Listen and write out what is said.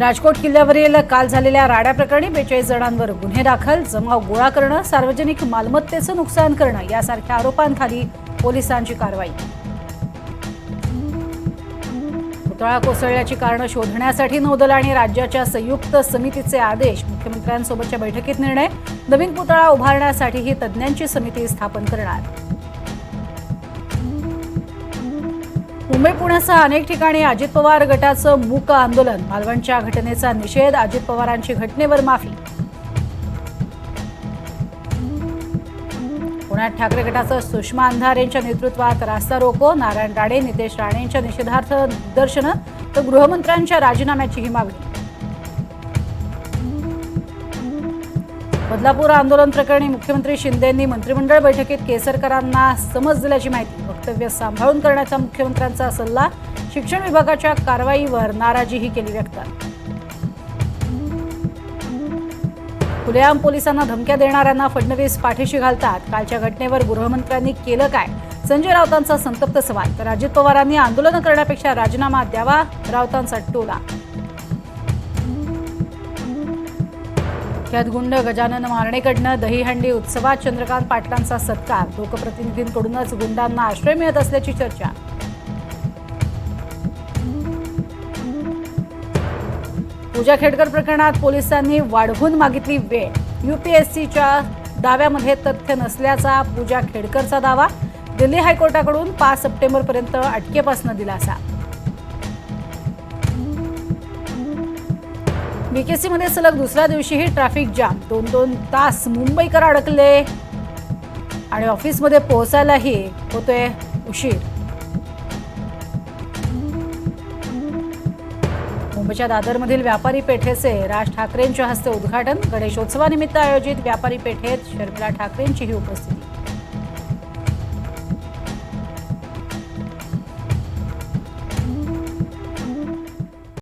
राजकोट किल्ल्यावरील काल झालेल्या राड्या प्रकरणी 42 जणांवर गुन्हे दाखल, जमाव गोळा करणं, सार्वजनिक मालमत्तेचं नुकसान करणं यासारख्या आरोपांखाली पोलिसांची कारवाई. पुतळा कोसळल्याची कारणं शोधण्यासाठी नौदल आणि राज्याच्या संयुक्त समितीचे आदेश. मुख्यमंत्र्यांसोबतच्या बैठकीत निर्णय. नवीन पुतळा उभारण्यासाठी तज्ज्ञांची समिती स्थापन करणार. मुंबई पुण्यासह अनेक ठिकाणी अजित पवार गटाचं मूक आंदोलन. मालवणच्या घटनेचा निषेध. अजित पवारांची घटनेवर माफी. पुण्यात ठाकरे गटाचं सुषमा अंधारेंच्या नेतृत्वात रास्ता रोको. नारायण राणे, नितेश राणेंच्या निषेधार्थ निदर्शनं तर गृहमंत्र्यांच्या राजीनाम्याचीही मागणी. बदलापूर आंदोलन प्रकरणी मुख्यमंत्री शिंदेंनी मंत्रिमंडळ बैठकीत केसरकरांना समज दिल्याची माहिती. वक्तव्य सांभाळून करण्याचा मुख्यमंत्र्यांचा सल्ला. शिक्षण विभागाच्या कारवाईवर नाराजीही केली व्यक्त. खुलेआम पोलिसांना धमक्या देणाऱ्यांना फडणवीस पाठीशी घालतात. कालच्या घटनेवर गृहमंत्र्यांनी केलं काय? संजय राऊतांचा संतप्त सवाल. तर अजित पवारांनी आंदोलन करण्यापेक्षा राजीनामा द्यावा, राऊतांचा टोला. गुंड गजानन मारणेकडनं दहीहंडी उत्सवात चंद्रकांत पाटलांचा सत्कार. लोकप्रतिनिधींकडूनच गुंडांना आश्रय मिळत असल्याची चर्चा. पूजा खेडकर प्रकरणात पोलिसांनी वाढवून मागितली वेळ. यूपीएससीच्या दाव्यामध्ये तथ्य नसल्याचा पूजा खेडकरचा दावा. दिल्ली हायकोर्टाकडून 5 सप्टेंबरपर्यंत अटकेपासून दिलासा. बीकेसीमध्ये सलग दुसऱ्या दिवशीही ट्रॅफिक जाम. 2-2 तास मुंबईकर अडकले आणि ऑफिसमध्ये पोहोचायलाही होतोय उशीर. मुंबईच्या दादरमधील व्यापारी पेठेचे राज ठाकरेंच्या हस्ते उद्घाटन. गणेशोत्सवानिमित्त आयोजित व्यापारी पेठेत शर्मिला ठाकरेंचीही उपस्थिती.